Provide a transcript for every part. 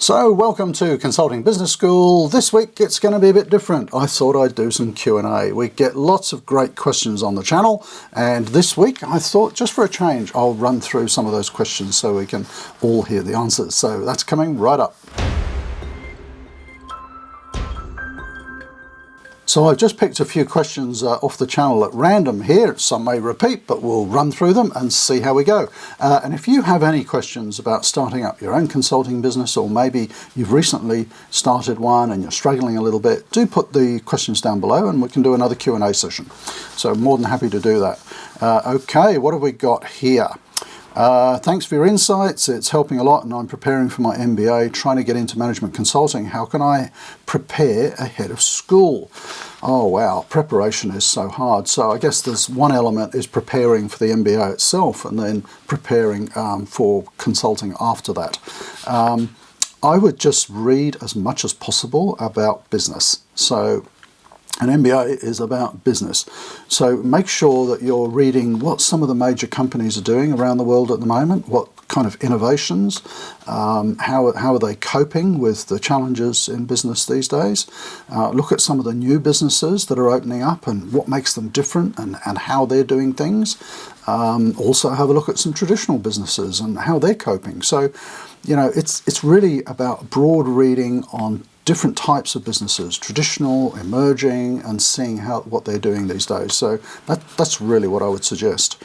So welcome to Consulting Business School. This week it's going to be a bit different. I thought I'd do some Q&A. We get lots of great questions on the channel, and this week I thought just for a change I'll run through some of those questions so we can all hear the answers. So that's coming right up. So I've just picked a few questions off the channel at random here. Some may repeat, but we'll run through them and see how we go. And if you have any questions about starting up your own consulting business, or maybe you've recently started one and you're struggling a little bit, do put the questions down below and we can do another Q&A session. So more than happy to do that. Okay, what have we got here? Thanks for your insights. It's helping a lot, and I'm preparing for my MBA, trying to get into management consulting. How can I prepare ahead of school? Oh wow, preparation is so hard. So I guess there's one element is preparing for the MBA itself, and then preparing for consulting after that. I would just read as much as possible about business. So an MBA is about business. So make sure that you're reading what some of the major companies are doing around the world at the moment, what kind of innovations, how are they coping with the challenges in business these days. Look at some of the new businesses that are opening up and what makes them different and how they're doing things. Also have a look at some traditional businesses and how they're coping. So, you know, it's really about broad reading on different types of businesses, traditional, emerging, and seeing what they're doing these days. So that's really what I would suggest.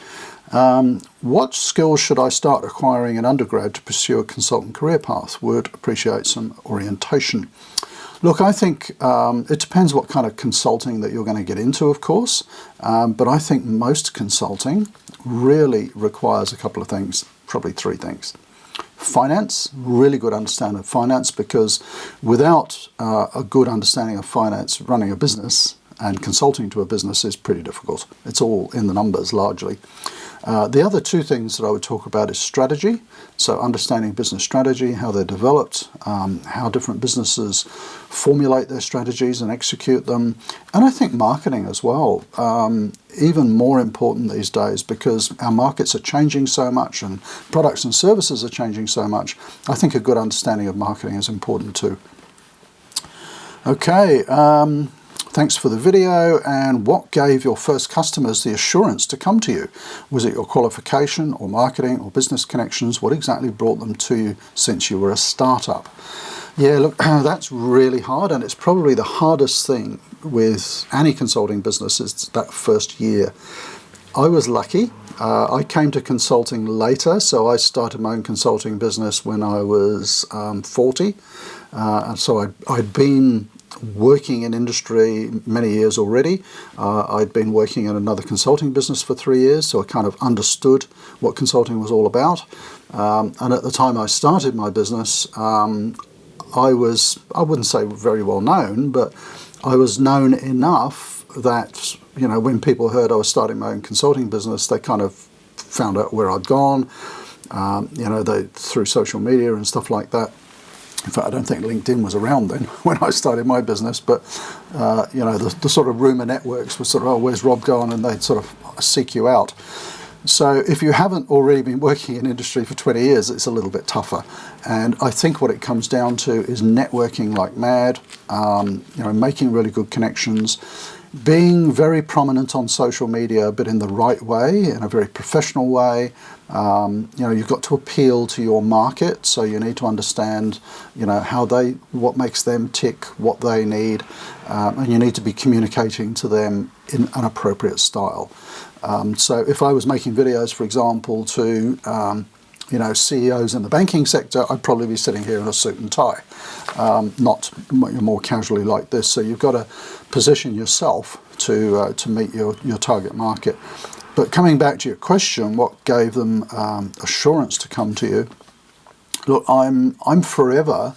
What skills should I start acquiring in undergrad to pursue a consultant career path? Would appreciate some orientation. Look, I think it depends what kind of consulting that you're going to get into, of course, but I think most consulting really requires a couple of things, probably three things. Finance, really good understanding of finance, because without a good understanding of finance, running a business and consulting to a business is pretty difficult. It's all in the numbers largely. The other two things that I would talk about is strategy. So understanding business strategy, how they're developed, how different businesses formulate their strategies and execute them. And I think marketing as well, even more important these days because our markets are changing so much and products and services are changing so much. I think a good understanding of marketing is important too. Okay. Thanks for the video. And what gave your first customers the assurance to come to you? Was it your qualification or marketing or business connections? What exactly brought them to you since you were a startup? Yeah, look, that's really hard, and it's probably the hardest thing with any consulting business is that first year. I was lucky. I came to consulting later, so I started my own consulting business when I was 40. And so I'd been working in industry many years already. I'd been working in another consulting business for 3 years, so I kind of understood what consulting was all about. And at the time I started my business, I wouldn't say very well known, but I was known enough that, you know, when people heard I was starting my own consulting business, they kind of found out where I'd gone, you know, through social media and stuff like that. In fact, I don't think LinkedIn was around then when I started my business, but, you know, the sort of rumour networks were sort of, oh, where's Rob gone? And they'd sort of seek you out. So if you haven't already been working in industry for 20 years, it's a little bit tougher. And I think what it comes down to is networking like mad, you know, making really good connections, being very prominent on social media, but in the right way, in a very professional way. You know, you've got to appeal to your market, so you need to understand, you know, what makes them tick, what they need, and you need to be communicating to them in an appropriate style. So if I was making videos, for example, to you know, CEOs in the banking sector, I'd probably be sitting here in a suit and tie, not more casually like this. So you've got to position yourself to meet your target market. But coming back to your question, what gave them assurance to come to you? Look, I'm forever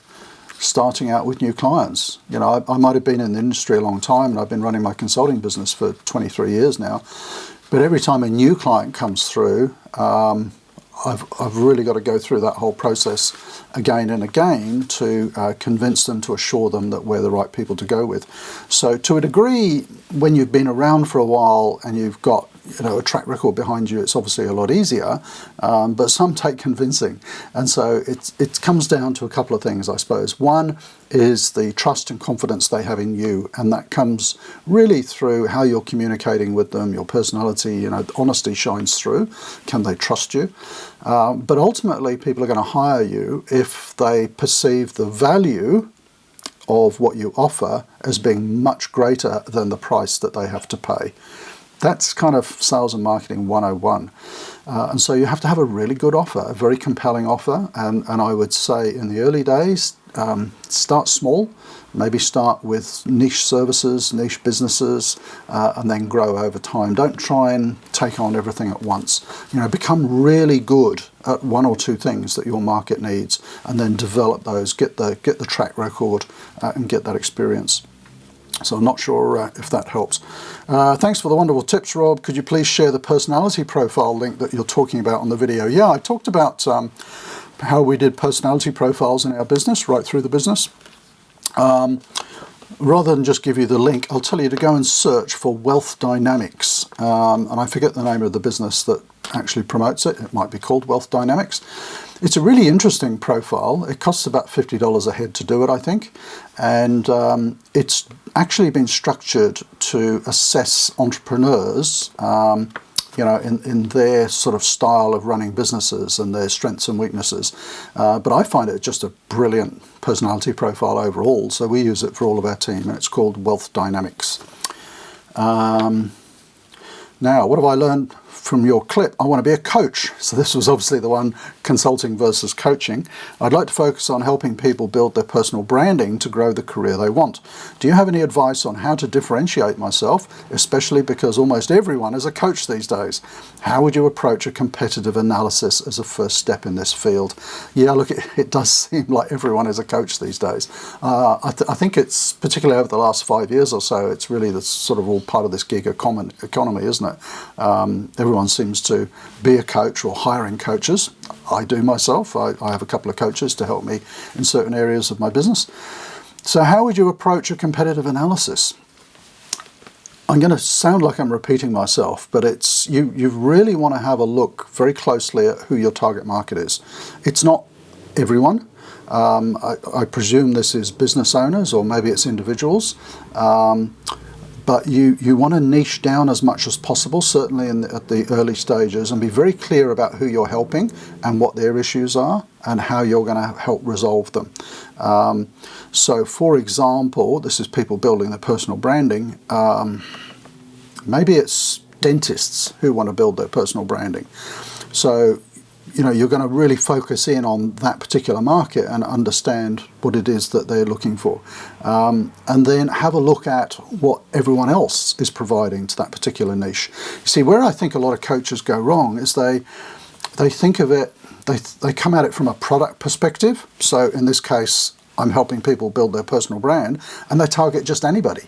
starting out with new clients. You know, I might have been in the industry a long time, and I've been running my consulting business for 23 years now. But every time a new client comes through, I've really got to go through that whole process again and again to convince them, to assure them that we're the right people to go with. So to a degree, when you've been around for a while and you've got, a track record behind you, it's obviously a lot easier, but some take convincing. And so it comes down to a couple of things, I suppose. One is the trust and confidence they have in you, and that comes really through how you're communicating with them, your personality, honesty shines through. Can they trust you? But ultimately, people are going to hire you if they perceive the value of what you offer as being much greater than the price that they have to pay. That's kind of sales and marketing 101. And so you have to have a really good offer, a very compelling offer. And I would say in the early days, start small, maybe start with niche services, niche businesses, and then grow over time. Don't try and take on everything at once. Become really good at one or two things that your market needs, and then develop those, get the track record, and get that experience. So I'm not sure if that helps. Thanks for the wonderful tips, Rob. Could you please share the personality profile link that you're talking about on the video? Yeah, I talked about how we did personality profiles in our business, right through the business. Rather than just give you the link, I'll tell you to go and search for Wealth Dynamics. And I forget the name of the business that actually promotes it. It might be called Wealth Dynamics. It's a really interesting profile. It costs about $50 a head to do it, I think. And it's actually been structured to assess entrepreneurs in their sort of style of running businesses and their strengths and weaknesses. But I find it just a brilliant personality profile overall. So we use it for all of our team, and it's called Wealth Dynamics. Now, what have I learned from your clip? I want to be a coach. So this was obviously the one, consulting versus coaching. I'd like to focus on helping people build their personal branding to grow the career they want. Do you have any advice on how to differentiate myself, especially because almost everyone is a coach these days? How would you approach a competitive analysis as a first step in this field? Yeah, look, it does seem like everyone is a coach these days. I think it's, particularly over the last 5 years or so, it's really the sort of all part of this gig economy, isn't it? Everyone seems to be a coach or hiring coaches. I do myself. I have a couple of coaches to help me in certain areas of my business. So how would you approach a competitive analysis? I'm going to sound like I'm repeating myself, but it's you really want to have a look very closely at who your target market is. It's not everyone. I presume this is business owners, or maybe it's individuals. But you want to niche down as much as possible, certainly at the early stages, and be very clear about who you're helping and what their issues are and how you're going to help resolve them. So, for example, this is people building their personal branding. Maybe it's dentists who want to build their personal branding. So, you're going to really focus in on that particular market and understand what it is that they're looking for. And then have a look at what everyone else is providing to that particular niche. You see, where I think a lot of coaches go wrong is they think of it, they come at it from a product perspective. So in this case, I'm helping people build their personal brand, and they target just anybody.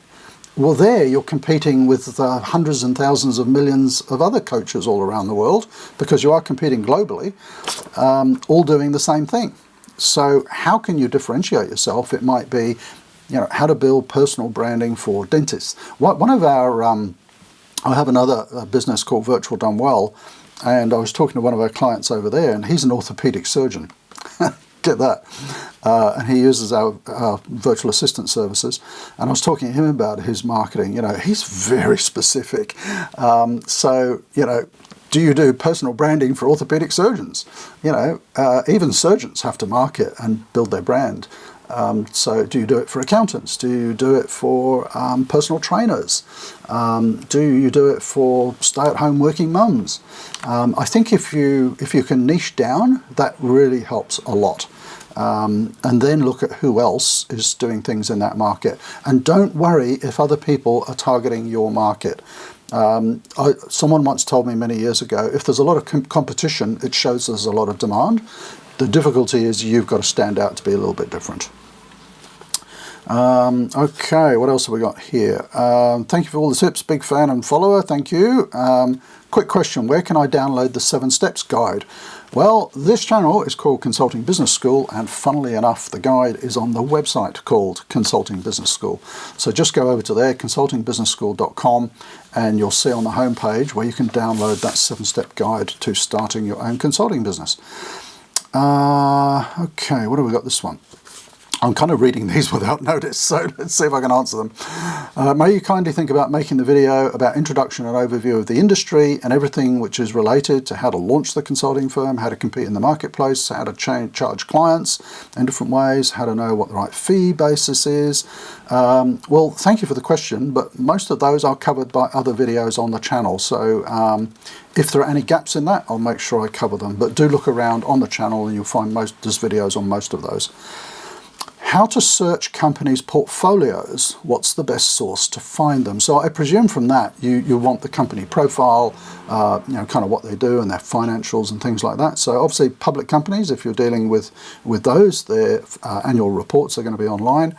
Well, there you're competing with hundreds and thousands of millions of other coaches all around the world, because you are competing globally, all doing the same thing. So how can you differentiate yourself? It might be, how to build personal branding for dentists. One of our, I have another business called Virtual Done Well, and I was talking to one of our clients over there, and he's an orthopedic surgeon. Get that. And he uses our virtual assistant services. And I was talking to him about his marketing. He's very specific. So, do you do personal branding for orthopedic surgeons? Even surgeons have to market and build their brand. So do you do it for accountants? Do you do it for personal trainers? Do you do it for stay-at-home working mums? I think if you can niche down, that really helps a lot. And then look at who else is doing things in that market. And don't worry if other people are targeting your market. Someone once told me many years ago, if there's a lot of competition, it shows there's a lot of demand. The difficulty is you've got to stand out to be a little bit different. Okay, what else have we got here? Thank you for all the tips. Big fan and follower. Thank you. Quick question. Where can I download the 7 Steps guide? Well, this channel is called Consulting Business School, and funnily enough, the guide is on the website called Consulting Business School. So just go over to there, consultingbusinessschool.com, and you'll see on the homepage where you can download that 7-step guide to starting your own consulting business. Okay, what have we got this one? I'm kind of reading these without notice, so let's see if I can answer them. May you kindly think about making the video about introduction and overview of the industry and everything which is related to how to launch the consulting firm, how to compete in the marketplace, how to charge clients in different ways, how to know what the right fee basis is. Well, thank you for the question, but most of those are covered by other videos on the channel. So if there are any gaps in that, I'll make sure I cover them. But do look around on the channel and you'll find there's videos on most of those. How to search companies' portfolios. What's the best source to find them? So I presume from that you want the company profile, kind of what they do and their financials and things like that. So obviously public companies, if you're dealing with those, their annual reports are going to be online.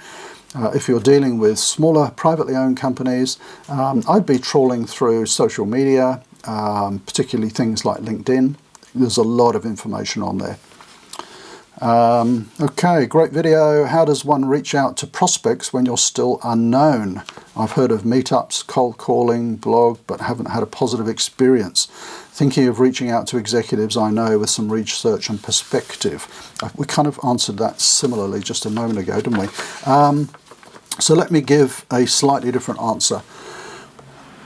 If you're dealing with smaller privately owned companies, I'd be trawling through social media, particularly things like LinkedIn. There's a lot of information on there. Okay, great video. How does one reach out to prospects when you're still unknown? I've heard of meetups, cold calling, blog, but haven't had a positive experience. Thinking of reaching out to executives I know with some research and perspective. We kind of answered that similarly just a moment ago, didn't we? So let me give a slightly different answer.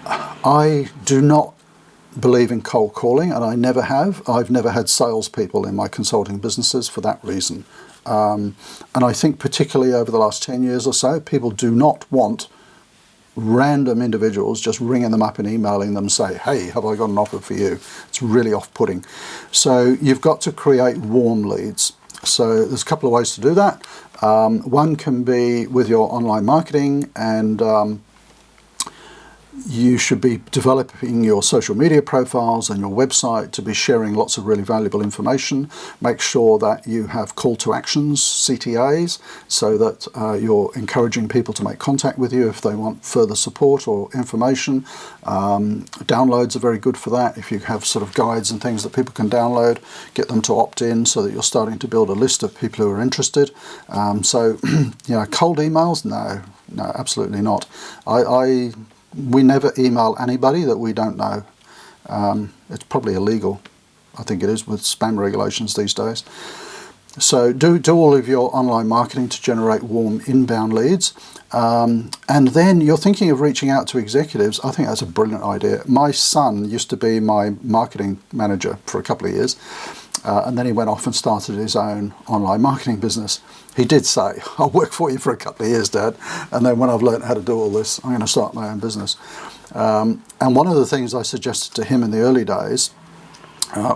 I do not believe in cold calling, and I never have. I've never had salespeople in my consulting businesses for that reason. And I think particularly over the last 10 years or so, people do not want random individuals just ringing them up and emailing them and say, hey, have I got an offer for you? It's really off-putting. So you've got to create warm leads. So there's a couple of ways to do that. One can be with your online marketing, and you should be developing your social media profiles and your website to be sharing lots of really valuable information. Make sure that you have call to actions, CTAs, so that you're encouraging people to make contact with you if they want further support or information. Downloads are very good for that. If you have sort of guides and things that people can download, get them to opt in so that you're starting to build a list of people who are interested. So, cold emails? No, absolutely not. We never email anybody that we don't know. It's probably illegal. I think it is with spam regulations these days. So do all of your online marketing to generate warm inbound leads. And then you're thinking of reaching out to executives. I think that's a brilliant idea. My son used to be my marketing manager for a couple of years. And then he went off and started his own online marketing business. He did say, I'll work for you for a couple of years, Dad, and then when I've learned how to do all this, I'm going to start my own business. And one of the things I suggested to him in the early days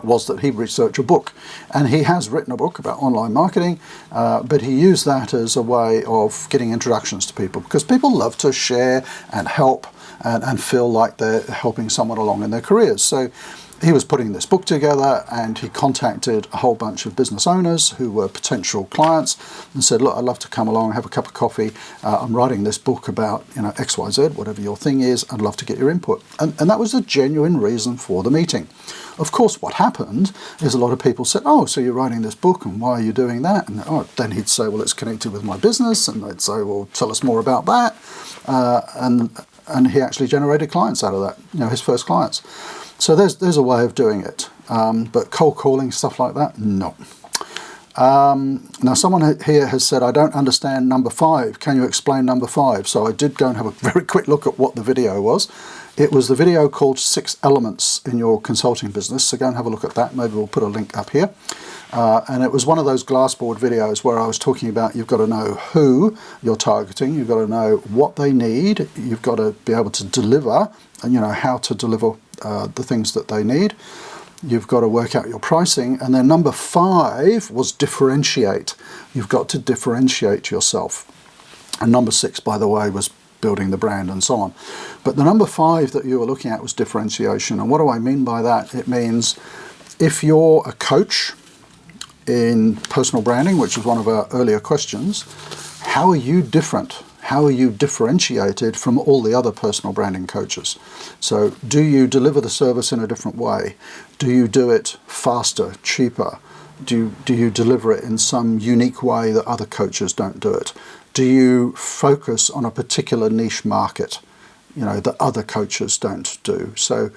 was that he research a book. And he has written a book about online marketing, but he used that as a way of getting introductions to people, because people love to share and help and feel like they're helping someone along in their careers. So he was putting this book together, and he contacted a whole bunch of business owners who were potential clients and said, look, I'd love to come along, have a cup of coffee. I'm writing this book about, XYZ, whatever your thing is. I'd love to get your input. And that was a genuine reason for the meeting. Of course, what happened is a lot of people said, oh, so you're writing this book, and why are you doing that? And then he'd say, well, it's connected with my business. And they'd say, well, tell us more about that. And he actually generated clients out of that, his first clients. So there's a way of doing it, but cold calling, stuff like that, no. Now someone here has said, I don't understand number 5. Can you explain number 5? So I did go and have a very quick look at what the video was. It was the video called 6 Elements in Your Consulting Business. So go and have a look at that. Maybe we'll put a link up here. And it was one of those glassboard videos where I was talking about you've got to know who you're targeting, you've got to know what they need, you've got to be able to deliver, and how to deliver the things that they need. You've got to work out your pricing. And then number 5 was differentiate. You've got to differentiate yourself. And number 6, by the way, was building the brand and so on. But the number 5 that you were looking at was differentiation. And what do I mean by that? It means if you're a coach in personal branding, which was one of our earlier questions, how are you different? how are you differentiated from all the other personal branding coaches? So do you deliver the service in a different way? Do you do it faster, cheaper? Do you deliver it in some unique way that other coaches don't do it? Do you focus on a particular niche market, that other coaches don't do? So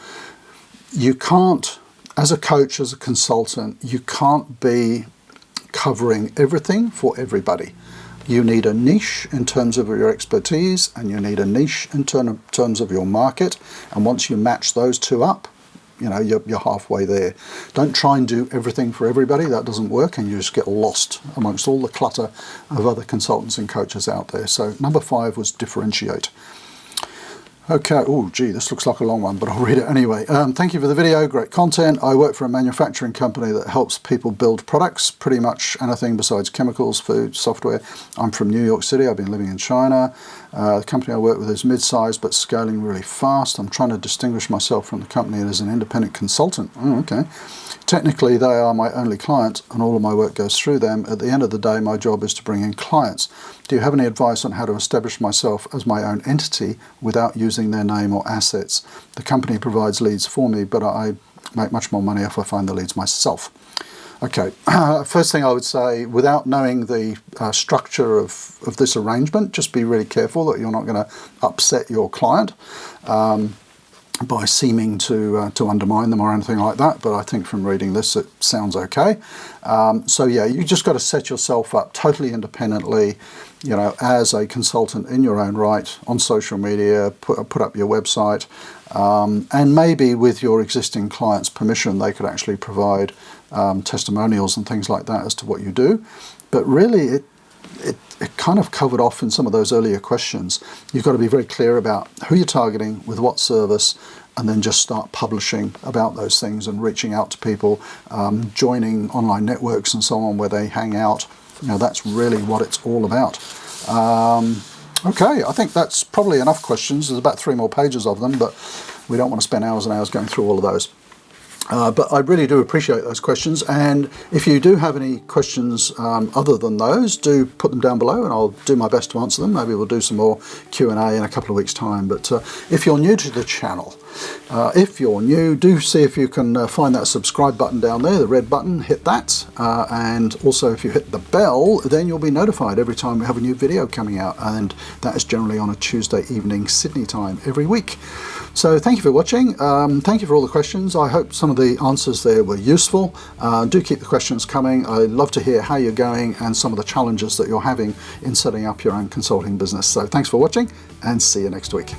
you can't, as a coach, as a consultant, you can't be covering everything for everybody. You need a niche in terms of your expertise, and you need a niche in terms of your market. And once you match those two up, you're halfway there. Don't try and do everything for everybody. That doesn't work, and you just get lost amongst all the clutter of other consultants and coaches out there. So number 5 was differentiate. Okay, oh gee, this looks like a long one, but I'll read it anyway. Thank you for the video, great content. I work for a manufacturing company that helps people build products, pretty much anything besides chemicals, food, software. I'm from New York City, I've been living in China. The company I work with is mid-sized but scaling really fast. I'm trying to distinguish myself from the company as an independent consultant. Oh, okay. Technically, they are my only client and all of my work goes through them. At the end of the day, my job is to bring in clients. Do you have any advice on how to establish myself as my own entity without using their name or assets? The company provides leads for me, but I make much more money if I find the leads myself. Okay, first thing I would say, without knowing the structure of this arrangement, just be really careful that you're not going to upset your client by seeming to undermine them or anything like that. But I think from reading this, it sounds okay. So yeah, you just got to set yourself up totally independently, as a consultant in your own right on social media, put up your website, and maybe with your existing clients' permission, they could actually provide testimonials and things like that as to what you do. But really, it kind of covered off in some of those earlier questions. You've got to be very clear about who you're targeting, with what service, and then just start publishing about those things and reaching out to people, joining online networks and so on where they hang out. That's really what it's all about. Okay, I think that's probably enough questions. There's about 3 more pages of them, but we don't want to spend hours and hours going through all of those. But I really do appreciate those questions, and if you do have any questions other than those, do put them down below and I'll do my best to answer them. Maybe we'll do some more Q&A in a couple of weeks' time. But if you're new to the channel, do see if you can find that subscribe button down there, the red button, hit that. And also if you hit the bell, then you'll be notified every time we have a new video coming out, and that is generally on a Tuesday evening Sydney time every week. So thank you for watching. Thank you for all the questions. I hope some of the answers there were useful. Do keep the questions coming. I love to hear how you're going and some of the challenges that you're having in setting up your own consulting business. So thanks for watching, and see you next week.